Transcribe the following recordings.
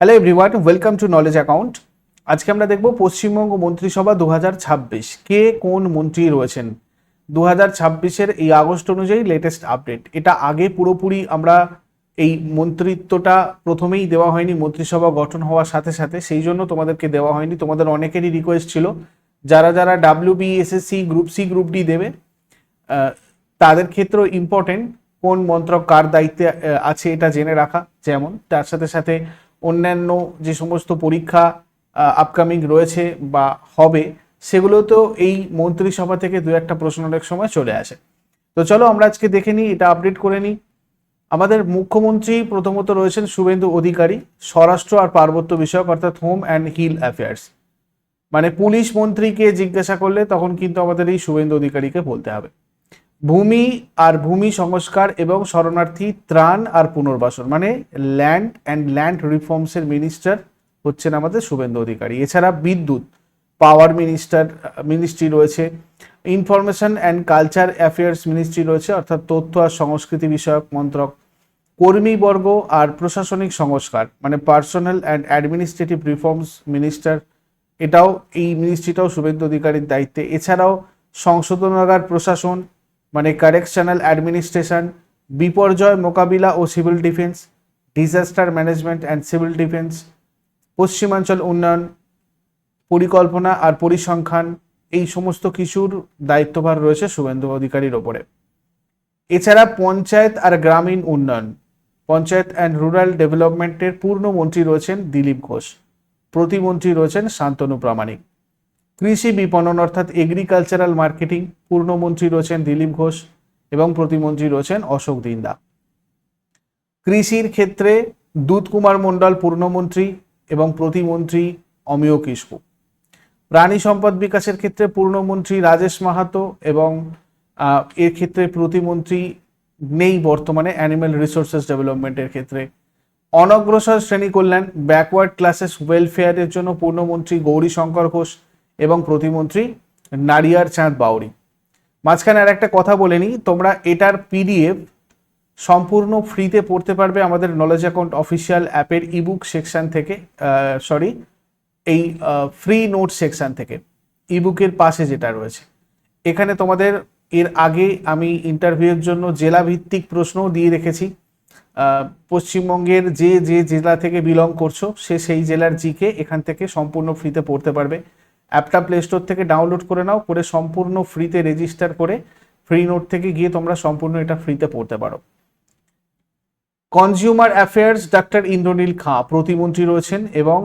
Hello everyone, welcome to knowledge account. আজকে আমরা দেখব পশ্চিমবঙ্গ মন্ত্রিসভা 2026 কে কোন মন্ত্রী রয়েছেন। 2026-এর এই আগস্ট অনুযায়ী লেটেস্ট আপডেট। এটা আগে পুরোপুরি আমরা এই মন্ত্রিত্বটা প্রথমেই দেওয়া হয়নি, মন্ত্রিসভা গঠন হওয়ার সাথে সাথে, সেই জন্য তোমাদেরকে দেওয়া হয়নি। তোমাদের অনেকেরই রিকোয়েস্ট ছিল যারা যারা WB, SSC, group C, group D দেবে তাদের ক্ষেত্রেও ইম্পর্টেন্ট কোন মন্ত্রক কার দায়িত্বে আছে এটা জেনে রাখা। যেমন তার সাথে সাথে অন্যান্য যে সমস্ত পরীক্ষা আপকামিং রয়েছে বা হবে, সেগুলোতেও এই মন্ত্রিসভা থেকে দু একটা প্রশ্ন অনেক সময় চলে আসে। তো চলো আমরা আজকে দেখে নিই, এটা আপডেট করে নিই। আমাদের মুখ্যমন্ত্রী প্রথমত রয়েছেন শুভেন্দু অধিকারী, স্বরাষ্ট্র আর পার্বত্য বিষয়ক অর্থাৎ হোম অ্যান্ড হিল অ্যাফেয়ার্স। মানে পুলিশ মন্ত্রীকে জিজ্ঞাসা করলে তখন কিন্তু আমাদের এই শুভেন্দু অধিকারীকে বলতে হবে। ভূমি আর ভূমি সংস্কার এবং শরণার্থী ত্রাণ আর পুনর্বাসন, মানে ল্যান্ড অ্যান্ড ল্যান্ড রিফর্মসের মিনিস্টার হচ্ছেন আমাদের শুভেন্দু অধিকারী। এছাড়া বিদ্যুৎ পাওয়ার মিনিস্ট্রি রয়েছে, information and culture affairs ministry রয়েছে অর্থাৎ তথ্য আর সংস্কৃতি বিষয়ক মন্ত্রক, কর্মীবর্গ আর প্রশাসনিক সংস্কার মানে personal and administrative reforms minister, এটাও এই মিনিস্ট্রিটাও শুভেন্দু অধিকারীর দায়িত্বে। এছাড়াও সংশোধনাগার প্রশাসন মানে কারেকশনাল অ্যাডমিনিস্ট্রেশন, বিপর্যয় মোকাবিলা ও civil defence, disaster management and civil defence, পশ্চিমাঞ্চল উন্নয়ন, পরিকল্পনা আর পরিসংখ্যান, এই সমস্ত কিছুর দায়িত্বভার রয়েছে শুভেন্দু অধিকারীর ওপরে। এছাড়া পঞ্চায়েত আর গ্রামীণ উন্নয়ন, পঞ্চায়েত অ্যান্ড রুরাল ডেভেলপমেন্টের পূর্ণমন্ত্রী রয়েছেন দিলীপ ঘোষ, প্রতিমন্ত্রী রয়েছেন শান্তনু প্রামাণিক। কৃষি বিপণন অর্থাৎ এগ্রিকালচারাল মার্কেটিং, পূর্ণমন্ত্রী রয়েছেন দিলীপ ঘোষ এবং প্রতিমন্ত্রী রয়েছেন অশোক দিন্দা। কৃষির ক্ষেত্রে দুধ কুমার মণ্ডল পূর্ণমন্ত্রী এবং প্রতিমন্ত্রী অমিয় কিস্কু। প্রাণী সম্পদ বিকাশের ক্ষেত্রে পূর্ণমন্ত্রী রাজেশ মাহাতো এবং এর ক্ষেত্রে প্রতিমন্ত্রী নেই বর্তমানে অ্যানিম্যাল রিসোর্সেস ডেভেলপমেন্টের ক্ষেত্রে। অনগ্রসর শ্রেণী কল্যাণ ব্যাকওয়ার্ড ক্লাসেস ওয়েলফেয়ারের জন্য পূর্ণমন্ত্রী গৌরীশঙ্কর ঘোষ এবং প্রতিমন্ত্রী নারিয়ার চাঁদ বাউরি। মাঝখানে আর একটা কথা বলে নিই, তোমরা এটার পিডিএফ সম্পূর্ণ ফ্রিতে পড়তে পারবে আমাদের নলেজ অ্যাকাউন্ট অফিসিয়াল অ্যাপের ইবুক সেকশন থেকে, এই ফ্রি নোট সেকশন থেকে, ইবুকের পাশে যেটা রয়েছে। এখানে তোমাদের এর আগে আমি ইন্টারভিউয়ের জন্য জেলা ভিত্তিক প্রশ্নও দিয়ে রেখেছি। পশ্চিমবঙ্গের যে যে জেলা থেকে বিলং করছো সেই জেলার জিকে এখান থেকে সম্পূর্ণ ফ্রিতে পড়তে পারবে। অ্যাপটা প্লে স্টোর থেকে ডাউনলোড করে নাও, করে সম্পূর্ণ ফ্রিতে রেজিস্টার করে ফ্রি নোট থেকে গিয়ে তোমরা সম্পূর্ণ এটা ফ্রিতে পড়তে পারো। Consumer affairs doctor Indranil Khan প্রতিমন্ত্রী রয়েছেন এবং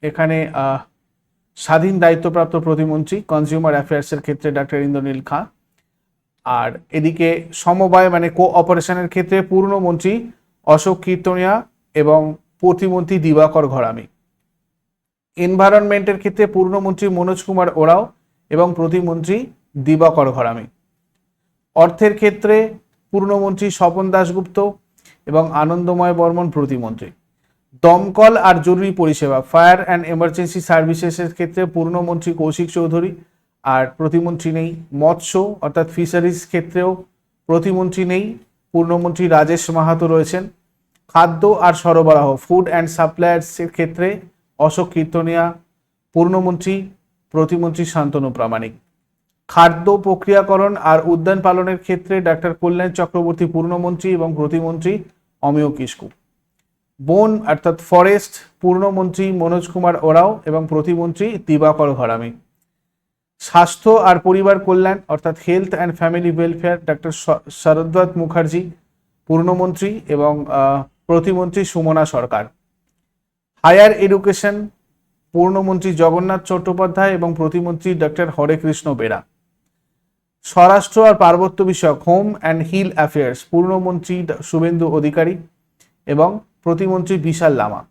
এখানে স্বাধীন দায়িত্বপ্রাপ্ত প্রতিমন্ত্রী কনজিউমার অ্যাফেয়ার্সের ক্ষেত্রে ডাক্তার ইন্দ্রনীল খাঁ। আর এদিকে সমবায় মানে কোঅপারেশনের ক্ষেত্রে পূর্ণমন্ত্রী অশোক কীর্তনিয়া এবং প্রতিমন্ত্রী দিবাকর ঘরামি। এনভায়রনমেন্টের ক্ষেত্রে পূর্ণমন্ত্রী মনোজ কুমার ওরাও এবং প্রতিমন্ত্রী দিবাকর ঘরামি। অর্থের ক্ষেত্রে পূর্ণমন্ত্রী স্বপন দাশগুপ্ত এবং আনন্দময় বর্মন প্রতিমন্ত্রী। দমকল আর জরুরি পরিষেবা ফায়ার অ্যান্ড এমার্জেন্সি সার্ভিসেসের ক্ষেত্রে পূর্ণমন্ত্রী কৌশিক চৌধুরী আর প্রতিমন্ত্রী নেই। মৎস্য অর্থাৎ ফিশারিজ ক্ষেত্রেও প্রতিমন্ত্রী নেই, পূর্ণমন্ত্রী রাজেশ মাহাতো রয়েছেন। খাদ্য আর সরবরাহ ফুড অ্যান্ড সাপ্লায়ার্সের ক্ষেত্রে অশোক কীর্তনিয়া পূর্ণমন্ত্রী, প্রতিমন্ত্রী শান্তনু প্রামাণিক। খাদ্য প্রক্রিয়াকরণ আর উদ্যান পালনের ক্ষেত্রে ডাক্তার কল্যাণ চক্রবর্তী পূর্ণমন্ত্রী এবং প্রতিমন্ত্রী অমিয় কিস্কু। বন অর্থাৎ ফরেস্ট পূর্ণমন্ত্রী মনোজ কুমার ওরাও এবং প্রতিমন্ত্রী দিবাকর ঘরামি। স্বাস্থ্য আর পরিবার কল্যাণ অর্থাৎ হেলথ অ্যান্ড ফ্যামিলি ওয়েলফেয়ার ডাক্তার শরদ্বত মুখার্জি পূর্ণমন্ত্রী এবং প্রতিমন্ত্রী সুমনা সরকার। হায়ার এডুকেশন পূর্ণমন্ত্রী জগন্নাথ চট্টোপাধ্যায় এবং প্রতিমন্ত্রী ডক্টর হরে কৃষ্ণ বেরা। স্বরাষ্ট্র আর পার্বত্য বিষয়ক হোম অ্যান্ড হিল অ্যাফেয়ার্স পূর্ণমন্ত্রী শুভেন্দু অধিকারী এবং প্রতিমন্ত্রী বিশাল লামা।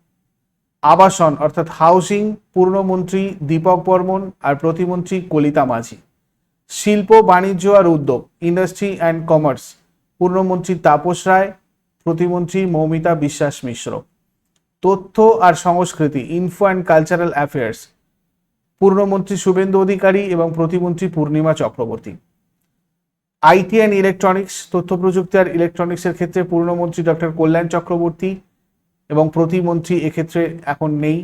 আবাসন অর্থাৎ হাউসিং পূর্ণমন্ত্রী দীপক বর্মন আর প্রতিমন্ত্রী কলিতা মাঝি। শিল্প বাণিজ্য আর উদ্যোগ ইন্ডাস্ট্রি অ্যান্ড কমার্স পূর্ণমন্ত্রী তাপস রায়, প্রতিমন্ত্রী মৌমিতা বিশ্বাস মিশ্র। তথ্য আর সংস্কৃতি ইনফো অ্যান্ড কালচারাল অ্যাফেয়ার্স পূর্ণমন্ত্রী শুভেন্দু অধিকারী এবং প্রতিমন্ত্রী Purnima Chakraborty. IT and electronics তথ্য প্রযুক্তি আর ইলেকট্রনিক্সের ক্ষেত্রে পূর্ণমন্ত্রী ডক্টর কল্যাণ চক্রবর্তী এবং প্রতিমন্ত্রী এক্ষেত্রে এখন নেই।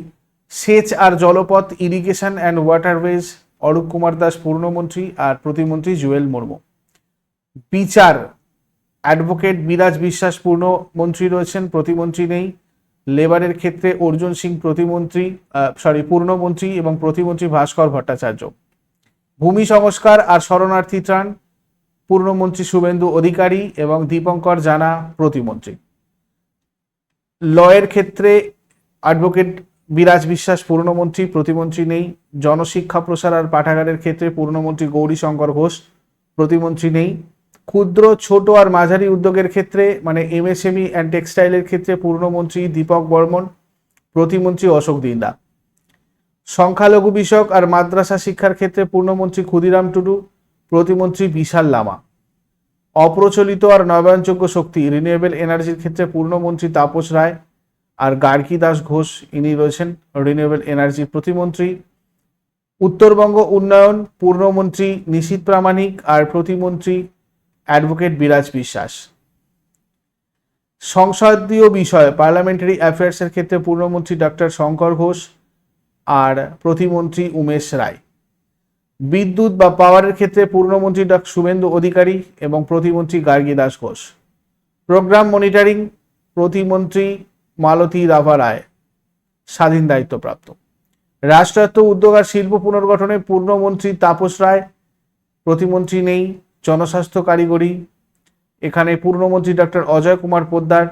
সেচ আর জলপথ irrigation and waterways Arup Kumar Das পূর্ণমন্ত্রী আর প্রতিমন্ত্রী জুয়েল মুর্মু। বিচার অ্যাডভোকেট বিরাজ বিশ্বাস পূর্ণমন্ত্রী রয়েছেন, প্রতিমন্ত্রী নেই। লেবারের ক্ষেত্রে অর্জুন সিং পূর্ণমন্ত্রী এবং প্রতিমন্ত্রী ভাস্কর ভট্টাচার্য। ভূমি সংস্কার আর শরণার্থী ত্রাণ পূর্ণমন্ত্রী শুভেন্দু অধিকারী এবং দীপঙ্কর জানা প্রতিমন্ত্রী। লয়ের ক্ষেত্রে অ্যাডভোকেট বিরাজ বিশ্বাস পূর্ণমন্ত্রী, প্রতিমন্ত্রী নেই। জনশিক্ষা প্রসার আর পাঠাগারের ক্ষেত্রে পূর্ণমন্ত্রী গৌরীশঙ্কর ঘোষ, প্রতিমন্ত্রী নেই। ক্ষুদ্র ছোট আর মাঝারি উদ্যোগের ক্ষেত্রে মানে এমএসএমই অ্যান্ড টেক্সটাইলের ক্ষেত্রে পূর্ণমন্ত্রী দীপক বর্মন, প্রতিমন্ত্রী অশোক দিন্দা। সংখ্যালঘু বিষয়ক আর মাদ্রাসা শিক্ষার ক্ষেত্রে পূর্ণমন্ত্রী ক্ষুদিরাম টুডু, প্রতিমন্ত্রী বিশাল লামা। অপ্রচলিত আর নবায়নযোগ্য শক্তি রিনিউয়েবল এনার্জির ক্ষেত্রে পূর্ণমন্ত্রী তাপস রায় আর গার্গী দাস ঘোষ, ইনি রয়েছেন রিনিউয়েবল এনার্জি প্রতিমন্ত্রী। উত্তরবঙ্গ উন্নয়ন পূর্ণমন্ত্রী নিশীথ প্রামাণিক আর প্রতিমন্ত্রী অ্যাডভোকেট বিরাজ বিশ্বাস। সংসদীয় বিষয় পার্লামেন্টারি অ্যাফেয়ার্সের ক্ষেত্রে পূর্ণমন্ত্রী ডক্টর শঙ্কর ঘোষ আর প্রতিমন্ত্রী উমেশ রায়। বিদ্যুৎ বা পাওয়ারের ক্ষেত্রে পূর্ণমন্ত্রী ডক্টর শুভেন্দু অধিকারী এবং প্রতিমন্ত্রী গার্গী দাস ঘোষ। প্রোগ্রাম মনিটরিং প্রতিমন্ত্রী মালতী রাভা রায়, স্বাধীন দায়িত্বপ্রাপ্ত। রাষ্ট্রায়ত্ত উদ্যোগ আর শিল্প পুনর্গঠনে পূর্ণমন্ত্রী তাপস রায়, প্রতিমন্ত্রী নেই। জনস্বাস্থ্য কারিগরি এখানে পূর্ণমন্ত্রী ডক্টর অজয় কুমার পোদ্দার,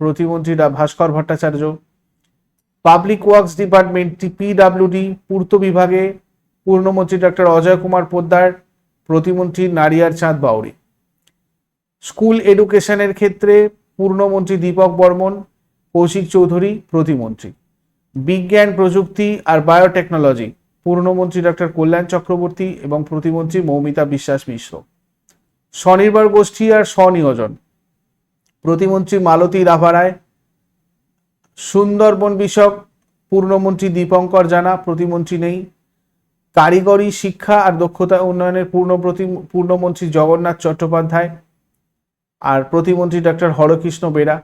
প্রতিমন্ত্রী Bhaskar Bhattacharya. Public works department PWD পূর্ত বিভাগে পূর্ণমন্ত্রী ডক্টর অজয় কুমার পোদ্দার, প্রতিমন্ত্রী নারিয়ার চাঁদ বাউরি। স্কুল এডুকেশনের ক্ষেত্রে পূর্ণমন্ত্রী দীপক বর্মন, কৌশিক চৌধুরী, প্রতিমন্ত্রী। বিজ্ঞান প্রযুক্তি আর বায়োটেকনোলজি পূর্ণমন্ত্রী ডক্টর কল্যাণ চক্রবর্তী এবং প্রতিমন্ত্রী মৌমিতা বিশ্বাস মিশ্র। স্বনির্ভর গোষ্ঠী আর স্বনিয়োজন প্রতিমন্ত্রী মালতী রাভা রায়। সুন্দরবন বিষয়ক পূর্ণমন্ত্রী দীপঙ্কর জানা, প্রতিমন্ত্রী নেই। কারিগরি শিক্ষা আর দক্ষতা উন্নয়নের পূর্ণমন্ত্রী জগন্নাথ চট্টোপাধ্যায় আর প্রতিমন্ত্রী ডক্টর হরকৃষ্ণ বেরা।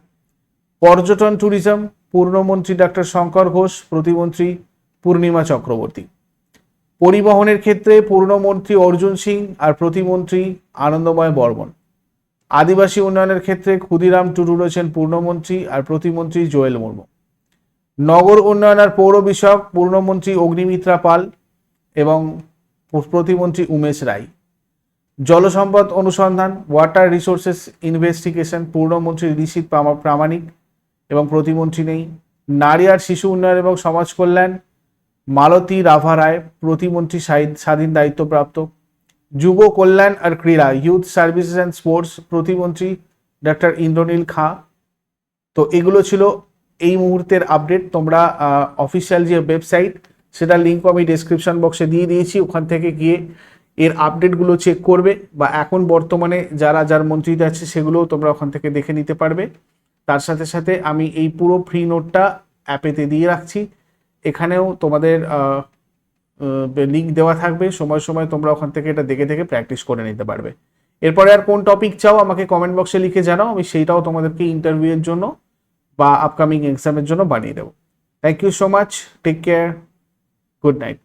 পর্যটন ট্যুরিজম পূর্ণমন্ত্রী ডক্টর শঙ্কর ঘোষ, প্রতিমন্ত্রী পূর্ণিমা চক্রবর্তী। পরিবহনের ক্ষেত্রে পূর্ণমন্ত্রী অর্জুন সিং আর প্রতিমন্ত্রী আনন্দময় বর্মন। আদিবাসী উন্নয়নের ক্ষেত্রে ক্ষুদিরাম টুডু রয়েছেন পূর্ণমন্ত্রী আর প্রতিমন্ত্রী জুয়েল মুর্মু। নগর উন্নয়ন আর পৌর বিষয়ক পূর্ণমন্ত্রী অগ্নিমিত্রা পাল এবং প্রতিমন্ত্রী উমেশ রায়। জলসম্পদ অনুসন্ধান ওয়াটার রিসোর্সেস ইনভেস্টিগেশন পূর্ণমন্ত্রী নিশীথ প্রামাণিক এবং প্রতিমন্ত্রী নেই। নারী আর শিশু উন্নয়ন এবং সমাজ কল্যাণ মালতী রাভা রায়, প্রতিমন্ত্রী স্বাধীন দায়িত্বপ্রাপ্ত। যুব কল্যাণ আর ক্রীড়া ইউথ সার্ভিসেস অ্যান্ড স্পোর্টস প্রতিমন্ত্রী ডক্টর ইন্দ্রনীল খাঁ। তো এগুলো ছিল এই মুহূর্তের আপডেট। তোমরা অফিসিয়াল যে ওয়েবসাইট সেটার লিঙ্ক আমি ডেসক্রিপশন বক্সে দিয়ে দিয়েছি, ওখান থেকে গিয়ে এর আপডেটগুলো চেক করবে বা এখন বর্তমানে যার মন্ত্রীতে আছে সেগুলোও তোমরা ওখান থেকে দেখে নিতে পারবে। তার সাথে সাথে আমি এই পুরো ফ্রি নোটটা অ্যাপেতে দিয়ে রাখছি, এখানেও তোমাদের লিঙ্ক দেওয়া থাকবে। সময় সময় তোমরা ওখান থেকে এটা দেখে দেখে প্র্যাকটিস করে নিতে পারবে। এরপরে আর কোন টপিক চাও আমাকে কমেন্ট বক্সে লিখে জানাও, আমি সেইটাও তোমাদেরকে ইন্টারভিউয়ের জন্য বা আপকামিং এক্সামের জন্য বানিয়ে দেবো। Thank you so much, take care, good night.